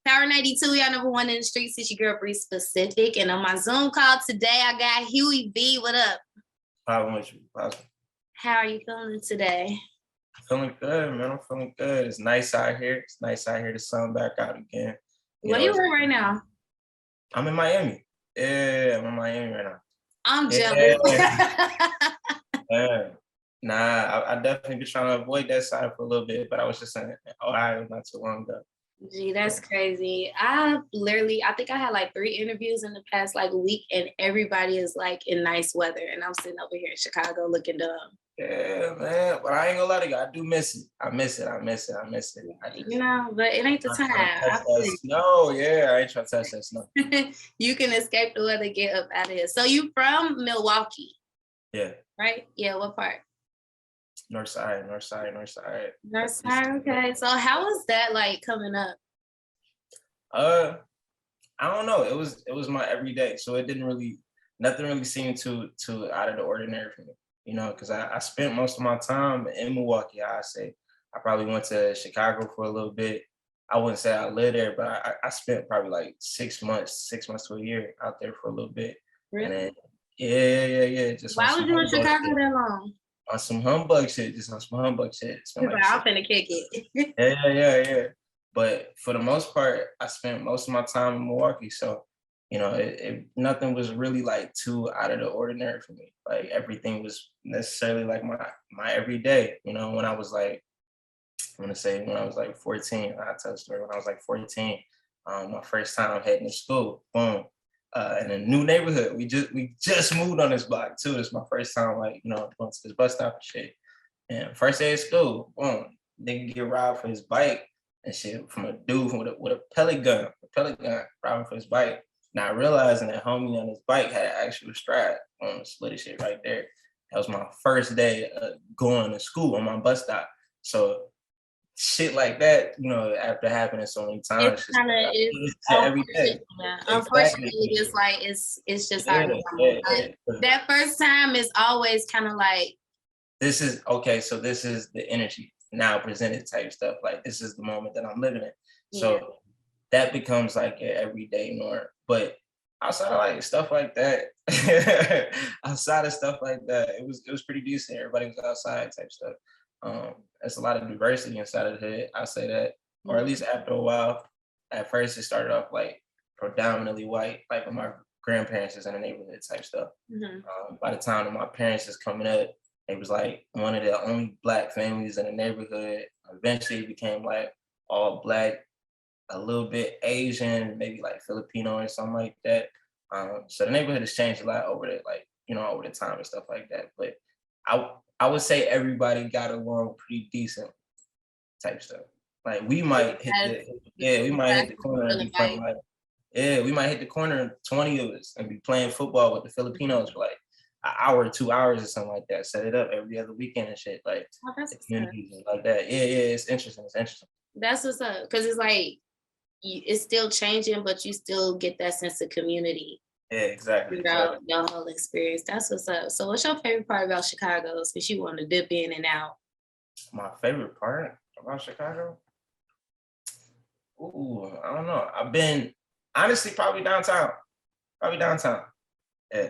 Power 92, y'all number one in the streets. It's your girl, Bree Specific. And on my Zoom call today, I got HUEY V. What up? How with you? How are you feeling today? Feeling good, man. I'm feeling good. It's nice out here. It's nice out here. The sun back out again. Where you at right now? I'm in Miami. Yeah, I'm in Miami right now. I'm jealous. Yeah. Nah, I definitely been trying to avoid that side for a little bit, but I was just in Ohio not too long ago. Gee, that's crazy. I think I had like 3 interviews in the past like week, and everybody is like in nice weather, and I'm sitting over here in Chicago looking dumb. Yeah, man. But I ain't gonna lie to you. I do miss it. I miss it. You know, but it ain't the time. No, yeah, I ain't trying to touch that snow. You can escape the weather, get up out of here. So you from Milwaukee? Yeah. Right? Yeah, what part? North side. North side, okay. So how was that like coming up? I don't know. It was my everyday. So nothing really seemed too out of the ordinary for me. You know, because I spent most of my time in Milwaukee. I say I probably went to Chicago for a little bit. I wouldn't say I lived there, but I spent probably like 6 months to a year out there for a little bit. Really? And then, yeah. Just why was you in Chicago that long? On some humbug shit, I'm finna kick it. Yeah. But for the most part, I spent most of my time in Milwaukee. So, you know, nothing was really like too out of the ordinary for me. Like everything was necessarily like my everyday. You know, when I was like 14, I tell the story. When I was like 14, my first time heading to school, boom. In a new neighborhood. We just moved on this block too. It's my first time, like, you know, going to this bus stop and shit. And first day of school, boom, nigga get robbed for his bike and shit from a dude with a pellet gun robbing for his bike. Not realizing that homie on his bike had an actual strap on the split shit right there. That was my first day going to school on my bus stop. So shit like that, you know, after happening so many times, it's every day. Yeah. Unfortunately, it's like it's just how that first time is always kind of like this is okay. So this is the energy now presented type stuff. Like this is the moment that I'm living in. So that becomes like an everyday norm. But outside of like stuff like that, it was pretty decent. Everybody was outside type stuff. There's a lot of diversity inside of the hood. I say that, or at least after a while. At first, it started off like predominantly white, like when my grandparents is in the neighborhood type stuff. By the time that my parents is coming up, it was like one of the only Black families in the neighborhood. Eventually, it became like all Black, a little bit Asian, maybe like Filipino or something like that. So the neighborhood has changed a lot over the time and stuff like that. But I would say everybody got along pretty decent type stuff. Like we might hit the corner and be playing we might hit the corner and 20 of us and be playing football with the Filipinos for like an hour, 2 hours or something like that. Set it up every other weekend and shit. Like communities and like that. Yeah, it's interesting. That's what's up. Because it's like it's still changing, but you still get that sense of community. Yeah, exactly. Throughout your whole experience. That's what's up. So what's your favorite part about Chicago? Since you want to dip in and out. My favorite part about Chicago? Ooh, I don't know. I've been, honestly, probably downtown. Yeah.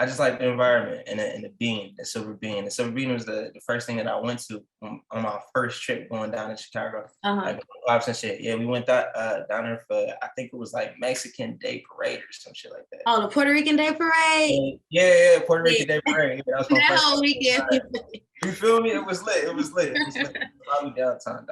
I just like the environment and the bean, the Silver Bean. The Silver Bean was the first thing that I went to on my first trip going down to Chicago. Like clubs and shit. Yeah, we went down there for, I think it was like Mexican Day Parade or some shit like that. Oh, the Puerto Rican Day Parade? Yeah, Puerto Rican Day Parade. Yeah, that was my that whole weekend. You feel me? It was lit. Probably downtown.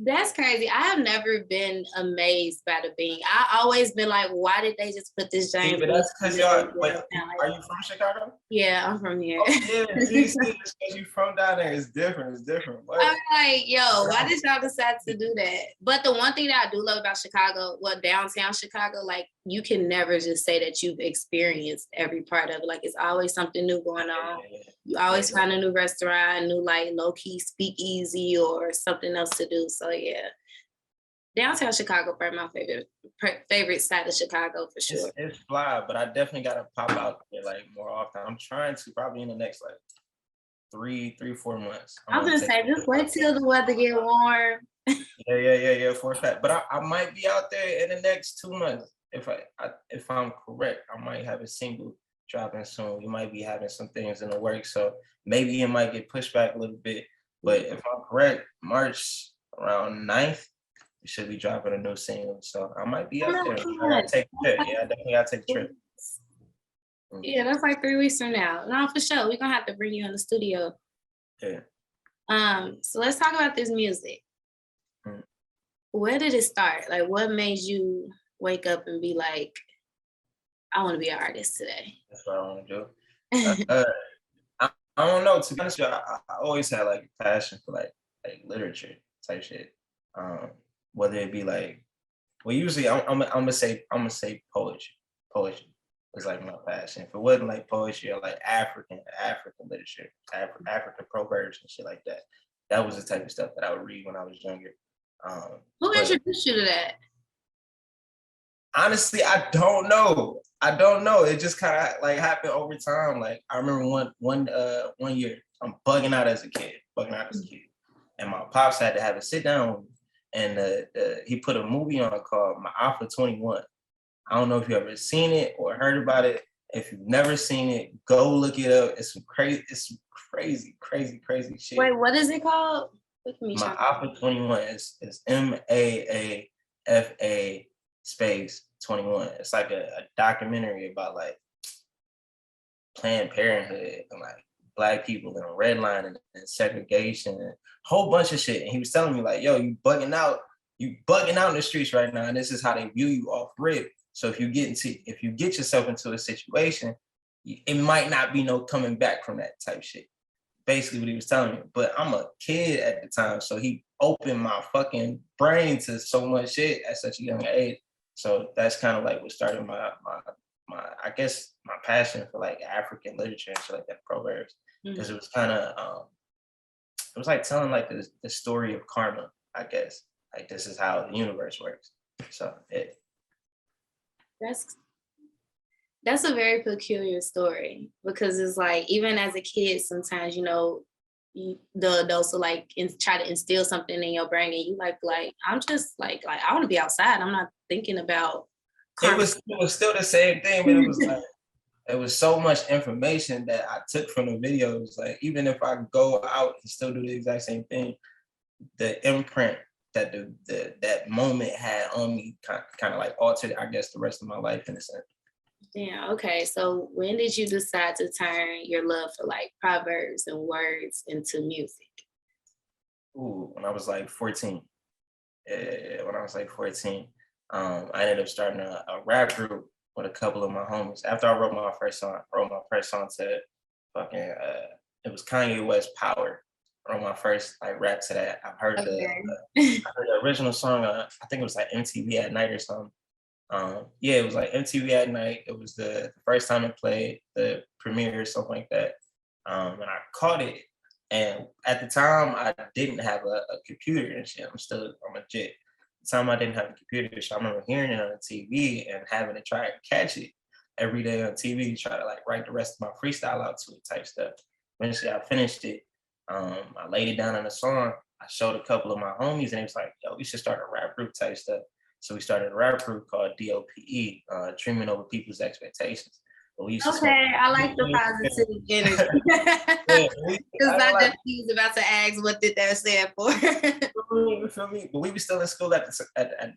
That's crazy. I have never been amazed by the bean. I always been like, why did they just put this giant? But that's because y'all. Wait, are you from Chicago? Yeah, I'm from here. Oh, yeah, see, because you from down there. It's different. What? I'm like, yo, why did y'all decide to do that? But the one thing that I do love about Chicago, downtown Chicago, like you can never just say that you've experienced every part of it. Like it's always something new going on. You always find a new restaurant, a new like low key speakeasy or something else to do. So yeah, downtown Chicago probably my favorite side of Chicago for sure. It's fly, but I definitely gotta pop out there like more often. I'm trying to probably in the next like 3-4 months. I'm gonna say just wait till the weather get warm. Yeah, for a fact. But I might be out there in the next 2 months. If I'm correct, I might have a single dropping soon. We might be having some things in the works, so maybe it might get pushed back a little bit. But if I'm correct, March around 9th, we should be dropping a new single. So I might be out there. I gotta take a trip. Yeah, I definitely gotta take a trip. Yeah, that's like 3 weeks from now. No, for sure. We're gonna have to bring you in the studio. Yeah. So let's talk about this music. Where did it start? Like, what made you wake up and be like, I want to be an artist today? That's what I want to do. I don't know. To be honest with you, I always had like a passion for like literature type shit. Whether it be like, well, usually I'm gonna say poetry. Poetry was like my passion. If it wasn't like poetry or like African literature, African proverbs and shit like that, that was the type of stuff that I would read when I was younger. Who introduced you to that? Honestly, I don't know. It just kind of like happened over time. Like I remember one year, I'm bugging out as a kid, and my pops had to have a sit down with me, and he put a movie on called My Alpha 21. I don't know if you ever seen it or heard about it. If you've never seen it, go look it up. It's some crazy shit. Wait, what is it called? My Alpha 21 is MAAFA space 21. It's like a documentary about like Planned Parenthood and like Black people and redlining and segregation and a whole bunch of shit. And he was telling me like, yo, you bugging out in the streets right now, and this is how they view you off rip. So if you get yourself into a situation, it might not be no coming back from that type shit. Basically what he was telling me. But I'm a kid at the time, so he opened my fucking brain to so much shit at such a young age. So that's kind of like what started my I guess my passion for like African literature and shit like that, proverbs, because it was kind of it was like telling like the story of karma, I guess. Like this is how the universe works. So that's a very peculiar story, because it's like even as a kid, sometimes the adults will like try to instill something in your brain, and you like I'm just like I want to be outside. I'm not thinking about karma. It was still the same thing, but it was like it was so much information that I took from the videos. Like even if I go out and still do the exact same thing, the imprint that that moment had on me kind of like altered, I guess, the rest of my life in a sense. Yeah, okay. So when did you decide to turn your love for like proverbs and words into music? Ooh, when I was like 14. Yeah, when I was like 14. I ended up starting a rap group with a couple of my homies. After I wrote my first song to fucking it was Kanye West Power. I wrote my first like rap to that. I've heard the original song. I think it was like MTV at Night or something. Yeah, it was like MTV at Night. It was the first time it played, the premiere or something like that. And I caught it. And at the time, I didn't have a computer and shit. I'm a jet. At the time, I didn't have a computer, so I remember hearing it on TV and having to try and catch it every day on TV, try to like write the rest of my freestyle out to it type stuff. Eventually, I finished it. I laid it down on a song. I showed a couple of my homies, and it was like, yo, we should start a rap group type stuff. So we started a rap group called DOPE, Dreaming Over People's Expectations. I like the positive energy. Because I definitely was about to ask what did that stand for. You feel me? But we were still in school at the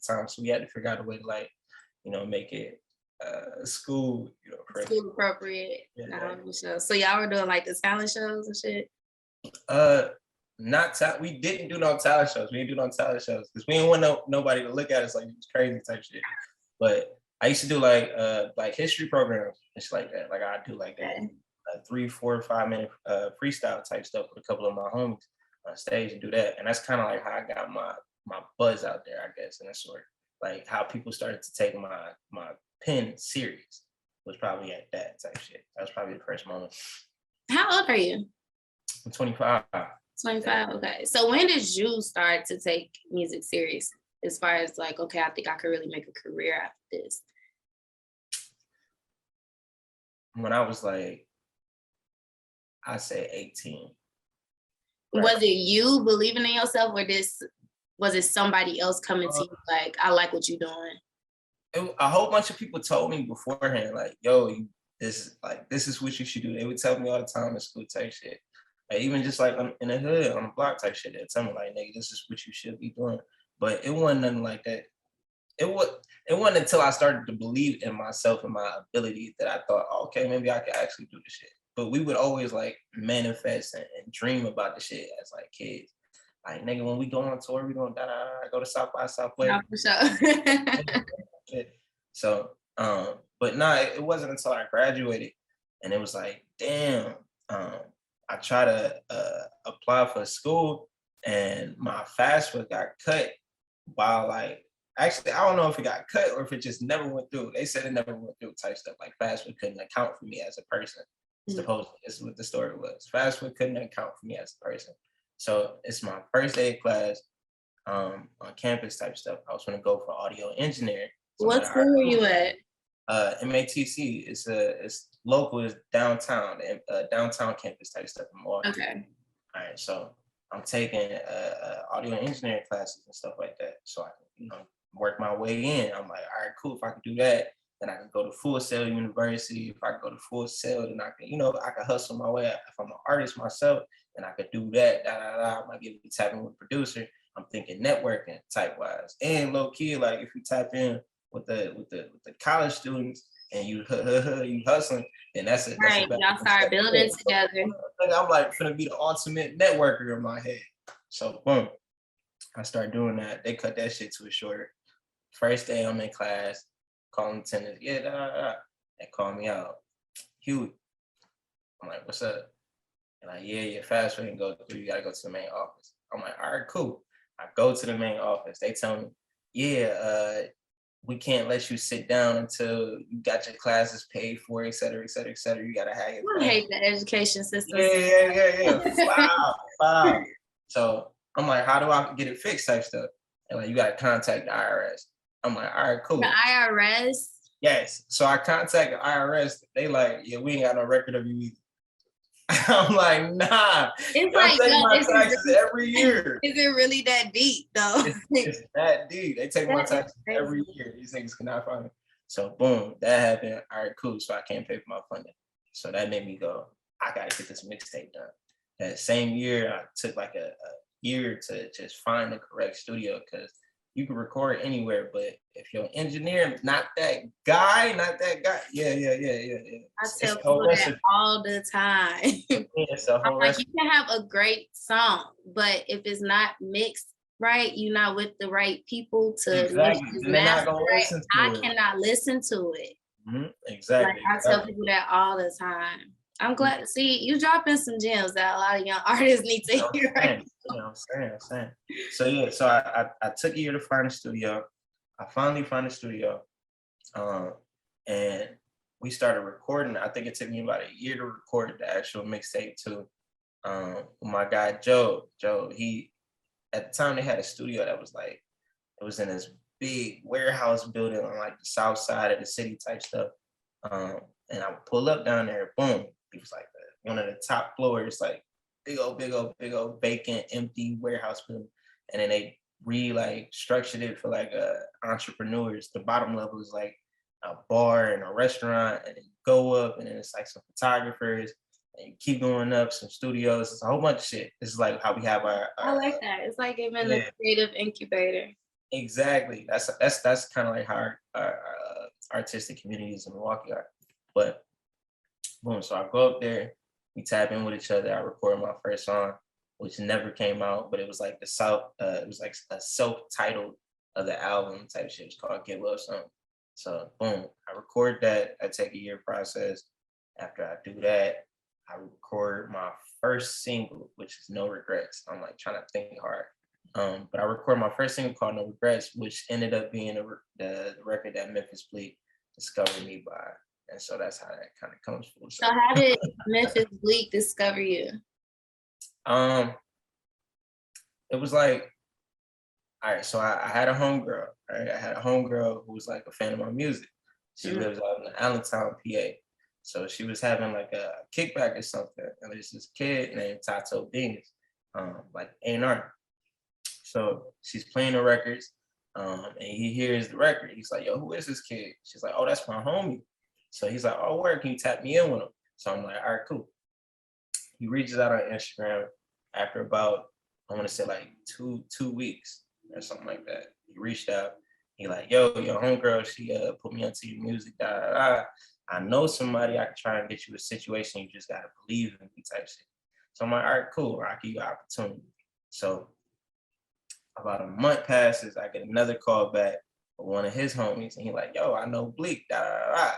time, so we had to figure out a way to like, make it school, school appropriate. Yeah. So y'all were doing like the talent shows and shit? We didn't do no talent shows. We didn't do no talent shows because we didn't want nobody to look at us like it was crazy type shit. But I used to do like history programs and shit like that. Like I do like that 3, 4, 5 minute freestyle type stuff with a couple of my homies on stage and do that. And that's kind of like how I got my buzz out there, I guess, in a sort. Like how people started to take my pen serious was probably at that type shit. That was probably the first moment. How old are you? I'm 25. 25, okay. So when did you start to take music serious as far as like, okay, I think I could really make a career after this? When I was like, I say 18. Right. Was it you believing in yourself, or this was it somebody else coming to you like, I like what you're doing? A whole bunch of people told me beforehand, like, yo, this is what you should do. They would tell me all the time in school type shit. Like, even just like in the hood, on the block type shit, they'd tell me like, nigga, this is what you should be doing. But it wasn't nothing like that. It wasn't until I started to believe in myself and my ability that I thought, oh, okay, maybe I could actually do this shit. But we would always like manifest and dream about the shit as like kids. Like, nigga, when we go on tour, we gonna go to South by Southwest. No, for sure. So, but no, it wasn't until I graduated, and it was like, damn. I tried to apply for school, and my FAFSA got cut by like. Actually, I don't know if it got cut or if it just never went through. They said it never went through type stuff. Like FAFSA couldn't account for me as a person. Supposedly, this is what the story was. FAFSA couldn't account for me as a person. So it's my first day of class on campus type stuff. I was going to go for audio engineering. So what school were you at? MATC. It's local. It's downtown, downtown campus type stuff in Milwaukee. Okay. All right. So I'm taking audio engineering classes and stuff like that. So I can, work my way in. I'm like, all right, cool. If I can do that, then I can go to Full Sail University. If I go to Full Sail, then I can, I can hustle my way. If I'm an artist myself, then I could do that. I might get to tap in with producer. I'm thinking networking type wise, and low key, like if you tap in with the college students and you hustling, then that's it. Right, y'all start building together. I'm like finna be the ultimate networker in my head. So boom, I start doing that. They cut that shit to a shorter. First day I'm in class, calling attendance, they call me out. Huey. I'm like, what's up? And like, yeah, FAFSA didn't go through. You gotta go to the main office. I'm like, all right, cool. I go to the main office. They tell me, we can't let you sit down until you got your classes paid for, et cetera, et cetera, et cetera. You gotta have your. I hate the education system. Yeah. Wow. So I'm like, how do I get it fixed? Type stuff. And like, you gotta contact the IRS. I'm like, all right, cool. The IRS? Yes. So I contact the IRS. They like, yeah, we ain't got no record of you either. I'm like, nah. It's like, my taxes every year. Is it really that deep though? It's that deep. They take my taxes every year. These niggas cannot find me. So boom, that happened. All right, cool. So I can't pay for my funding. So that made me go, I gotta get this mixtape done. That same year, I took like a year to just find the correct studio, because you can record anywhere, but if your engineer not that guy, yeah. I tell people that all the time. I'm like, you can have a great song, but if it's not mixed right, you're not with the right people to master it, I cannot listen to it. Mm-hmm. Exactly. Like, I tell people that all the time. I'm glad to see you dropping some gems that a lot of young artists need to hear. Right? I'm saying. So yeah, so I took a year to find a studio. I finally found a studio, and we started recording. I think it took me about a year to record the actual mixtape too. My guy Joe, he at the time they had a studio that was like, it was in this big warehouse building on like the south side of the city type stuff. And I would pull up down there, boom. It was like one of the top floors, like big old vacant, empty warehouse building. And then they structured it for like entrepreneurs. The bottom level is like a bar and a restaurant, and then you go up, and then it's like some photographers, and you keep going up, some studios. It's a whole bunch of shit. This is like how we have our I like that. It's like giving a creative incubator. Exactly. That's kind of like how our artistic communities in Milwaukee are. But boom, so I go up there, we tap in with each other. I record my first song, which never came out, but it was like it was like a self-titled of the album type shit. It's called Get Love Song. So boom, I record that. I take a year process. After I do that, I record my first single, which is No Regrets. I'm like trying to think hard. But I recorded my first single called No Regrets, which ended up being the record that Memphis Bleek discovered me by. And so that's how that kind of comes full circle. So how did Memphis Bleek discover you? It was like, all right, so I had a homegirl, right? I had a homegirl who was like a fan of my music. She lives out in Allentown, PA. So she was having like a kickback or something. And there's this kid named Tato Venus, like A&R. So she's playing the records, and he hears the record. He's like, yo, who is this kid? She's like, oh, that's my homie. So he's like, oh, where can you tap me in with him? So I'm like, all right, cool. He reaches out on Instagram after about, I want to say like two weeks or something like that. He reached out. He like, yo, your homegirl, she put me onto your music. Da, da, da. I know somebody I can try and get you a situation. You just gotta believe in me type shit. So I'm like, all right, cool. I'll give you an opportunity. So about a month passes, I get another call back from one of his homies, and he like, yo, I know Bleek. Da, da, da, da.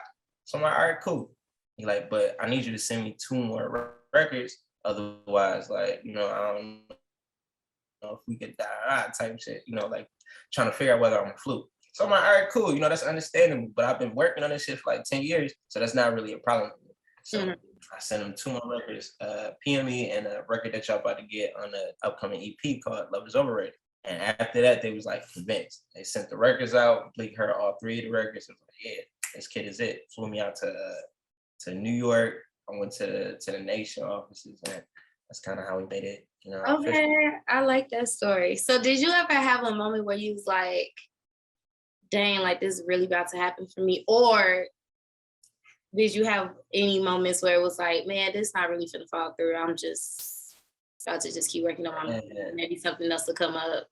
So I'm like, all right, cool. He like, but I need you to send me 2 more records. Otherwise, like, you know, I don't know if we could die type shit, you know, like trying to figure out whether I'm a fluke. So I'm like, all right, cool. You know, that's understandable. But I've been working on this shit for like 10 years. So that's not really a problem. So I sent him 2 more records, PME and a record that y'all about to get on the upcoming EP called Love is Overrated. And after that, they was like convinced. They sent the records out. Bleek heard all 3 of the records. And was like, yeah, this kid is it. Flew me out to New York. I went to the Nation offices, and that's kind of how we made it. You know, Okay, officially. I like that story. So did you ever have a moment where you was like, dang, like this is really about to happen for me? Or did you have any moments where it was like, man, this not really finna fall through. I'm just about to just keep working on my maybe something else will come up.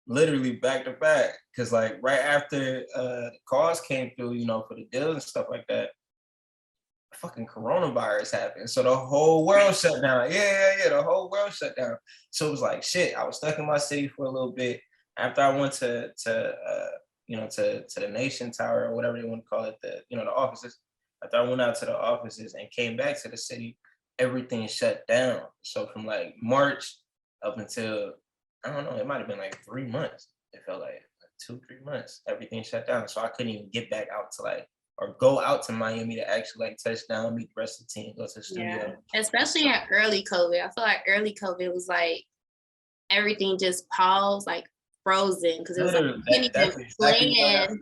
Literally back to back. Cause like right after the calls came through, you know, for the deals and stuff like that, fucking coronavirus happened. So the whole world shut down. Yeah. The whole world shut down. So it was like shit. I was stuck in my city for a little bit. After I went to the Nation Tower or whatever they want to call it, the offices. After I went out to the offices and came back to the city, everything shut down. So from like March up until, I don't know, it might have been like 3 months. It felt like 2-3 months. Everything shut down. So I couldn't even get back out to like, or go out to Miami to actually like touch down, meet the rest of the team, go to the studio. Yeah, especially in early COVID. I feel like early COVID was like everything just paused, like frozen, because it was like we can't even plan.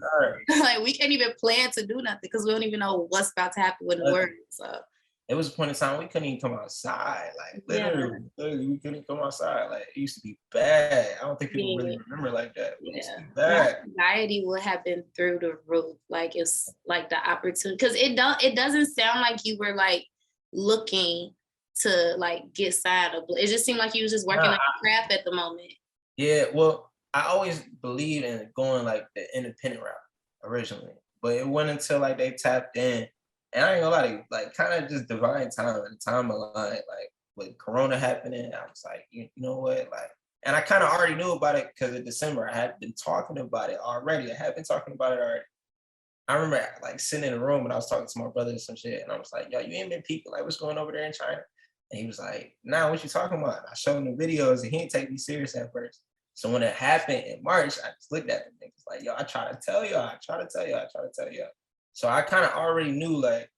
Like we can't even plan to do nothing because we don't even know what's about to happen with the world. So it was a point in time we couldn't even come outside. Like literally, we couldn't come outside. Like it used to be bad. I don't think people really remember like that. It used to be bad. Anxiety would have been through the roof. Like it's like the opportunity, because it doesn't sound like you were like looking to like get signed up. It just seemed like you was just working like a craft at the moment. Yeah, well, I always believed in going like the independent route originally, but it wasn't until like they tapped in. And I ain't gonna lie, like kind of just divine time and time aligned, like with Corona happening, I was like, you know what, like, and I kind of already knew about it because in December I had been talking about it already. I had been talking about it already. I remember like sitting in a room and I was talking to my brother and some shit, and I was like, yo, you ain't been peeping, like what's going over there in China? And he was like, nah, what you talking about? And I showed him the videos and he didn't take me serious at first. So when it happened in March, I just looked at the niggas like, yo, I try to tell y'all. So I kind of already knew like,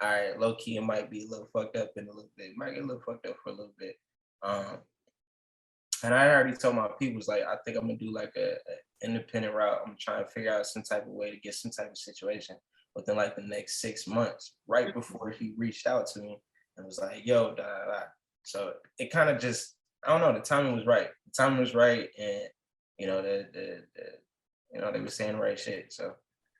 all right, low key, it might be a little fucked up in a little bit. It might get a little fucked up for a little bit. And I already told my people, like, I think I'm gonna do like a independent route. I'm trying to figure out some type of way to get some type of situation within like the next 6 months, right before he reached out to me and was like, yo, da da da. So it kind of just, I don't know, the timing was right. The timing was right, and you know, they were saying the right shit. So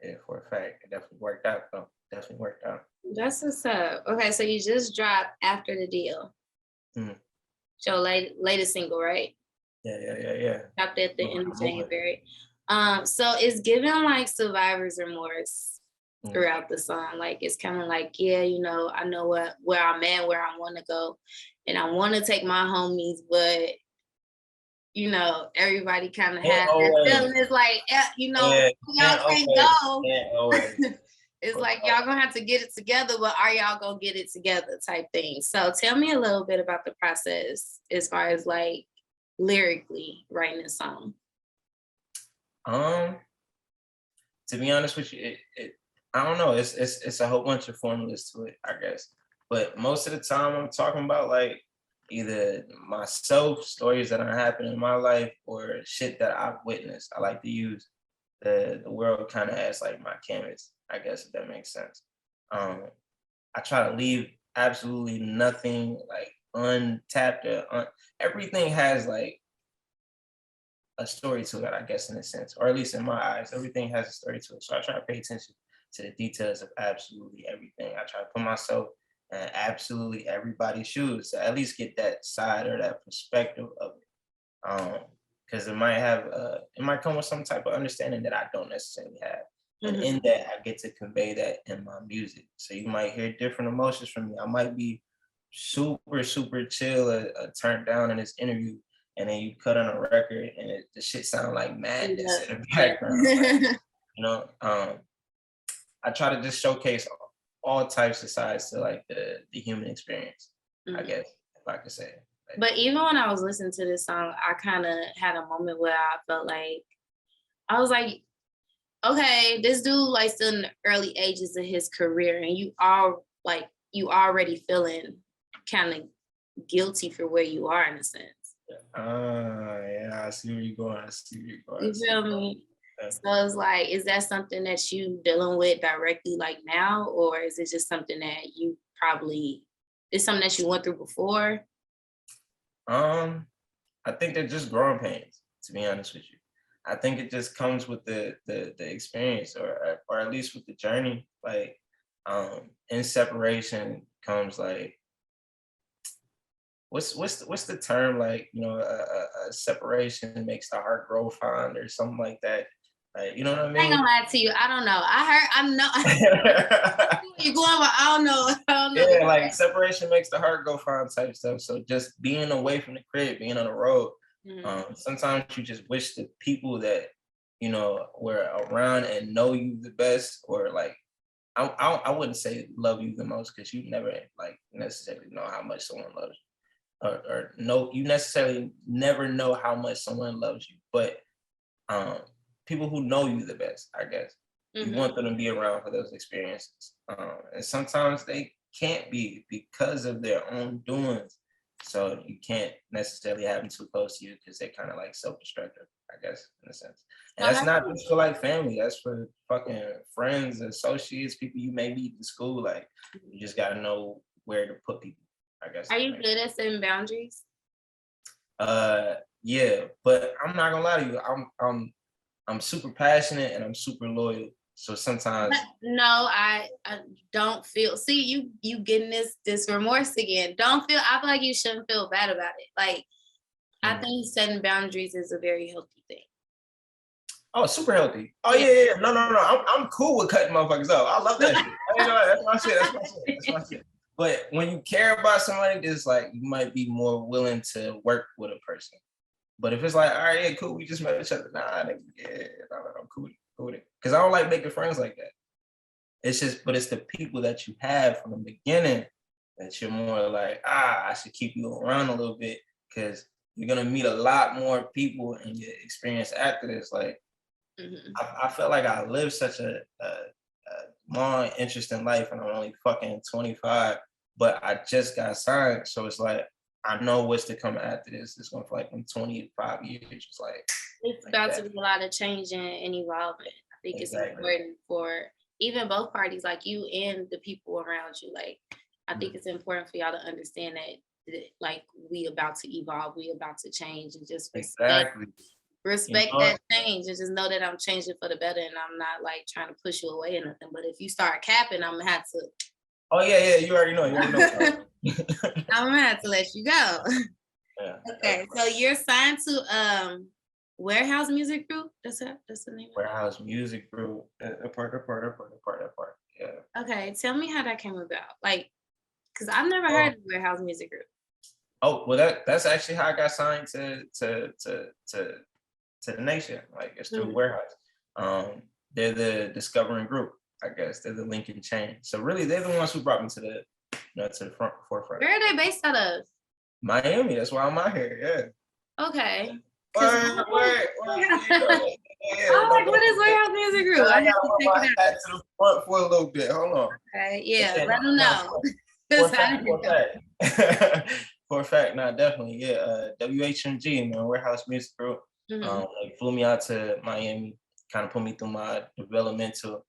yeah, for a fact, it definitely worked out though. Definitely worked out. That's what's up. Okay, so you just dropped After the Deal. Your latest single, right? Yeah. Dropped at the end of January. So it's giving like survivor's remorse throughout the song. Like it's kind of like, yeah, you know, I know where I'm at, where I want to go, and I want to take my homies, but you know, everybody kind of has their feeling. It's like, you know, y'all can't go. It's like y'all gonna have to get it together, but are y'all gonna get it together type thing. So tell me a little bit about the process as far as like lyrically writing a song. To be honest with you, I don't know. It's a whole bunch of formulas to it, I guess. But most of the time I'm talking about like either myself, stories that are happening in my life, or shit that I've witnessed. I like to use the world kind of as like my canvas, I guess, if that makes sense. I try to leave absolutely nothing like untapped or everything has like a story to it, I guess, in a sense, or at least in my eyes, everything has a story to it. So I try to pay attention to the details of absolutely everything. I try to put myself in absolutely everybody's shoes to at least get that side or that perspective of it. Because it might come with some type of understanding that I don't necessarily have. And in that, I get to convey that in my music. So you might hear different emotions from me. I might be super, super chill or turned down in this interview, and then you cut on a record and the shit sound like madness in the background. Like, you know, I try to just showcase all types of sides to like the human experience, I guess, if I could say it. Like, but even when I was listening to this song, I kind of had a moment where I felt like, I was like, okay, this dude like still in the early ages of his career, and you already feeling kind of guilty for where you are in a sense. Yeah, I see where you're going. You feel me? Yeah. So it's like, is that something that you dealing with directly like now, or is it just something that you it's something that you went through before? I think they're just growing pains, to be honest with you. I think it just comes with the experience, or at least with the journey. Like, in separation comes like, what's the term, like, you know, a separation makes the heart grow fond or something like that. Like, you know what I mean? I ain't gonna lie to you. I don't know. I know you're going, but I don't know. Yeah, like separation makes the heart go fond type stuff. So just being away from the crib, being on the road, sometimes you just wish the people that, you know, were around and know you the best, or like, I wouldn't say love you the most, because you never like necessarily know how much someone loves you, or no, you necessarily never know how much someone loves you. But people who know you the best, I guess, you want them to be around for those experiences, and sometimes they can't be because of their own doings. So you can't necessarily have them too close to you, because they're kind of like self-destructive, I guess, in a sense. And that's not just for like family, that's for fucking friends, associates, people you may meet in school. Like, you just gotta know where to put people, I guess. Are you good at setting boundaries? Yeah, but I'm not gonna lie to you. I'm super passionate and I'm super loyal. So sometimes no, I don't feel. See, you getting this remorse again. I feel like you shouldn't feel bad about it. Like, I think setting boundaries is a very healthy thing. Oh, super healthy. Oh yeah. No. I'm cool with cutting motherfuckers off. I love that shit. That's my shit. That's my shit. But when you care about somebody, it's like you might be more willing to work with a person. But if it's like, all right, yeah, cool, we just met each other. Nah, I'm cool with it. Because I don't like making friends like that. But it's the people that you have from the beginning that you're more like, I should keep you around a little bit, because you're gonna meet a lot more people in your experience after this. Like, I felt like I lived such a long, interesting life, and I'm only fucking 25, but I just got signed. So it's like, I know what's to come after this. It's going for like 25 years. It's like, it's about to be a lot of changing and evolving. I think it's important for even both parties, like you and the people around you. Like, I think it's important for y'all to understand that like, we about to evolve, we about to change, and just respect that change, and just know that I'm changing for the better, and I'm not like trying to push you away or nothing. But if you start capping, I'm gonna have to. Oh yeah, you already know. I'm gonna have to let you go. Yeah, okay, so you're signed to Warehouse Music Group. That's the name. Warehouse Music Group. Part. Yeah. Okay, tell me how that came about. Like, because I've never heard of Warehouse Music Group. Oh well, that's actually how I got signed to the Nation. Like, it's through Warehouse. They're the discovering group, I guess. They're the Lincoln chain. So really, they're the ones who brought me to the forefront. Where are they based out of? Miami. That's why I'm out here. Yeah. Okay. I'm like, what is Warehouse Music Group? I have to check it out. To the front for a little bit. Hold on. Okay. Yeah. Let them know. For a fact, not definitely. Yeah. WHMG, man, Warehouse Music Group. They flew me out to Miami, kind of put me through my developmental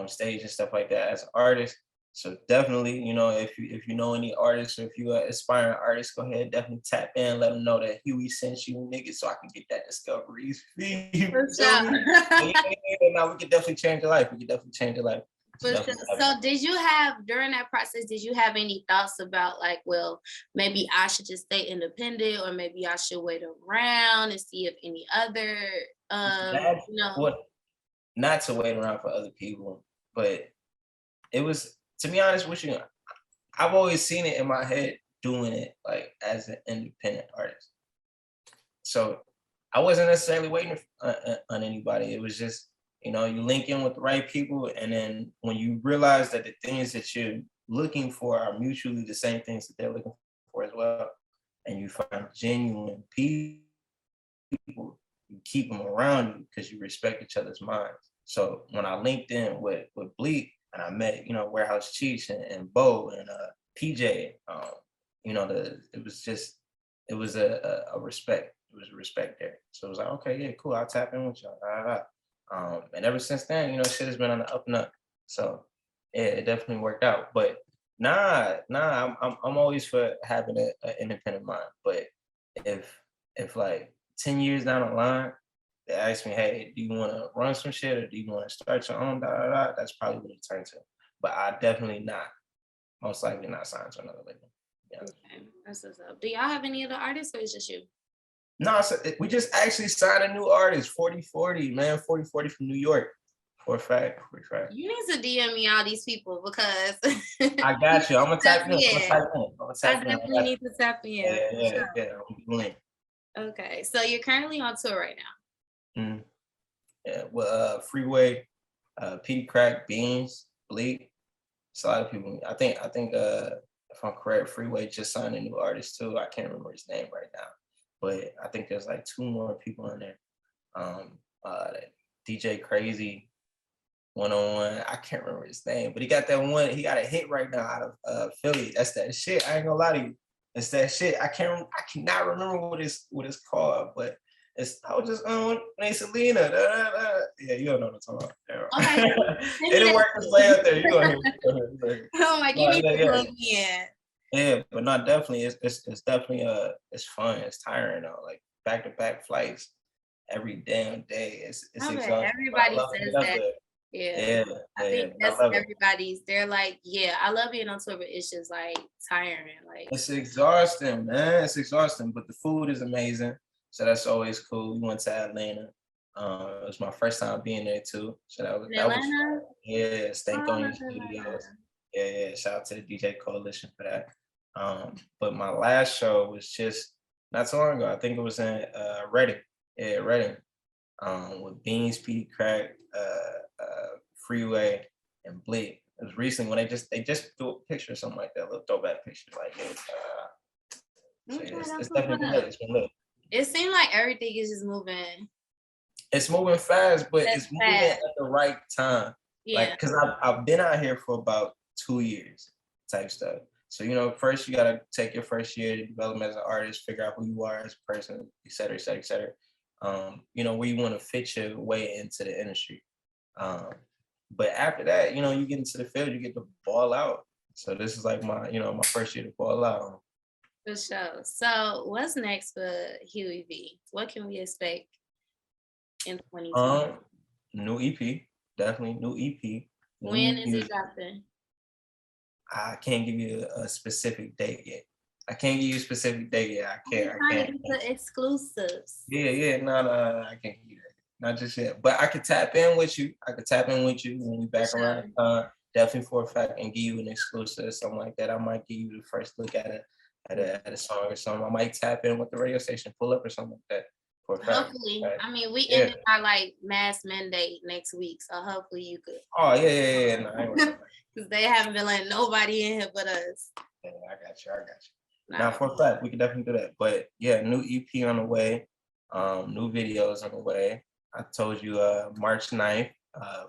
stage and stuff like that as an artist. So definitely, you know, if you know any artists or if you are aspiring artist, go ahead, definitely tap in, let them know that Huey sent you, nigga, so I can get that discoveries fee. You For feel me? sure. Now we can definitely change your life. We can definitely change your life. For sure. So did you have, during that process, did you have any thoughts about like, well, maybe I should just stay independent, or maybe I should wait around and see if any other, you know? What, not to wait around for other people, but it was, to be honest with you, I've always seen it in my head doing it like as an independent artist. So I wasn't necessarily waiting on anybody. It was just, you know, you link in with the right people, and then when you realize that the things that you're looking for are mutually the same things that they're looking for as well, and you find genuine people, you keep them around you because you respect each other's minds. So when I linked in with Bleek, and I met, you know, Warehouse Cheech and Bo and PJ, you know, it was a respect. It was a respect there. So it was like, okay, yeah, cool. I'll tap in with y'all. And ever since then, you know, shit has been on the up and up. So yeah, it definitely worked out. But I'm always for having an independent mind. But if like 10 years down the line, they ask me, hey, do you want to run some shit or do you want to start your own? That's probably what it turned to. But I definitely not, most likely not signed to another label. Yeah. Okay, that's what's up. Do y'all have any other artists, or is it just you? No, so we just actually signed a new artist, 4040, man, 4040 from New York. For a fact. You need to DM me all these people, because I got you. I'm gonna type in. I definitely need to tap in. Yeah. Okay, so you're currently on tour right now. Mm. Yeah, well, Freeway, Petey Crack, Beans, Bleek. It's a lot of people. I think if I'm correct, Freeway just signed a new artist too. I can't remember his name right now, but I think there's like 2 more people in there. DJ Crazy, 101. I can't remember his name, but he got that one. He got a hit right now out of Philly. That's that shit. I ain't gonna lie to you. It's that shit. I cannot remember what it's called, but I was just hey Selena. Yeah, you don't know what I'm talking about. Okay. It didn't work its way out there. You go ahead. Oh my, you need to plug me in. Yeah, but not definitely. It's definitely it's fun. It's tiring though. Like back-to-back flights every damn day. It's exhausting. Everybody says that. Yeah. I think that's everybody's. They're like, yeah, I love being on tour, but it's just like tiring. Like, it's exhausting, man. It's exhausting, but the food is amazing. So that's always cool. We went to Atlanta. It was my first time being there too. So that was fun. Yeah, Stankonia Studios. Yeah. Shout out to the DJ Coalition for that. But my last show was just not so long ago. I think it was in Reading. Yeah, Reading. With Beans, Petey Crack, Freeway, and Bleek. It was recently when they just threw a picture or something like that, a little throwback picture. Like it's definitely been lit. It's been lit. It seemed like everything is just moving. It's moving fast, but it's moving at the right time. Yeah. Like, because I've been out here for about 2 years type stuff. So, you know, first you gotta take your first year to develop as an artist, figure out who you are as a person, et cetera, et cetera, et cetera. You know, where you want to fit your way into the industry. But after that, you know, you get into the field, you get to ball out. So this is like my first year to ball out. For sure. So what's next for HUEY V? What can we expect in 2020? New EP, definitely new EP. When is it dropping? I can't give you a specific date yet. I can't give you a specific date yet. I can't. The exclusives. Yeah. No, I can't give you that. Not just yet. But I could tap in with you. When we back around the time. Definitely for a fact, and give you an exclusive or something like that. I might give you the first look at a song or something. I might tap in with the radio station, pull up or something like that. For a fact. Hopefully. Right. I mean, we ended our like mass mandate next week, so hopefully you could. Oh yeah. No, because they haven't been letting nobody in here but us. Yeah, I got you. Now for a fact, we can definitely do that. But yeah, new EP on the way, new videos on the way. I told you March 9th,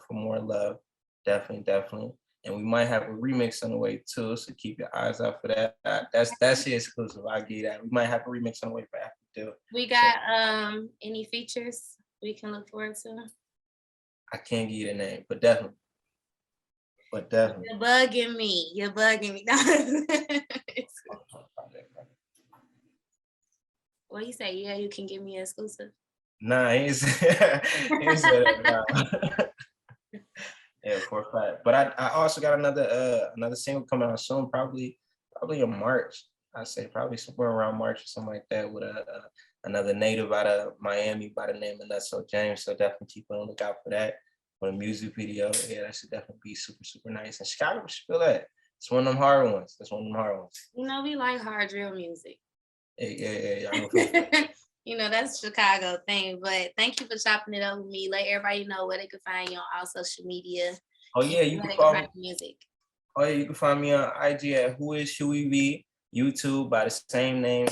for More Love. Definitely. And we might have a remix on the way too, so keep your eyes out for that. That's the exclusive. I'll give you that. We might have a remix on the way for after too. We got any features we can look forward to? I can't give you the name, but definitely. But definitely. You're bugging me. You're bugging me. What do you say? Yeah, you can give me an exclusive. Nah, he ain't say that. Nah. Yeah, for a fact. But I also got another single coming out soon, probably in March. I say probably somewhere around March or something like that with another native out of Miami by the name of Nutso James. So definitely keep on the lookout for that. For the music video, yeah, that should definitely be super, super nice. And Chicago should feel that. It's one of them hard ones. That's one of them hard ones. You know, we like hard drill music. Yeah. You know, that's Chicago thing. But thank you for chopping it up with me. Let everybody know where they can find you on all social media. Oh yeah, you can find music. Oh yeah, you can find me on IG at HUEY V, YouTube by the same name,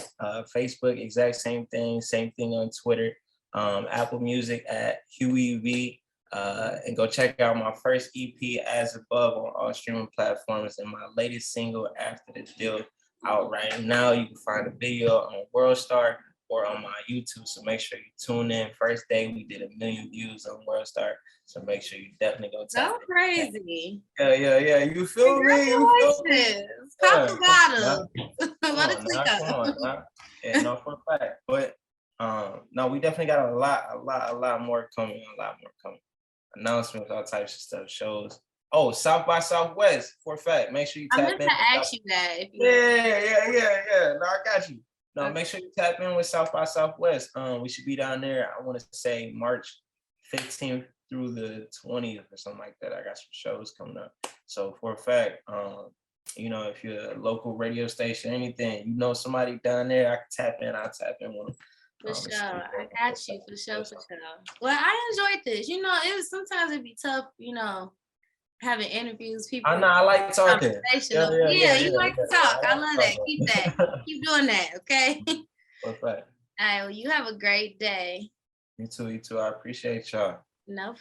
Facebook, exact same thing on Twitter, Apple Music at HUEY V, and go check out my first EP As Above on all streaming platforms and my latest single After the Deal out right now. You can find the video on WorldStar or on my YouTube. So make sure you tune in. First day we did 1 million views on WorldStar. So make sure you definitely go tap So crazy. Yeah. You feel me? Pop the bottle. Come on. Yeah, no, for a fact. But no, we definitely got a lot more coming. Announcements, all types of stuff, shows. Oh, South by Southwest, for a fact. Make sure you tap in. I meant to ask you that. Yeah. No, I got you. No, make sure you tap in with South by Southwest. We should be down there, I want to say March 15th through the 20th or something like that. I got some shows coming up. So for a fact, you know, if you're a local radio station, anything, you know somebody down there, I can tap in, I'll tap in with them. For sure. I got you. For sure. Well, I enjoyed this. You know, sometimes it'd be tough, you know, having interviews, people. I know, I like talking. Yeah, you like to talk. I love that. Keep that. Keep doing that, okay? Perfect. All right, well, you have a great day. You too. I appreciate y'all. No problem.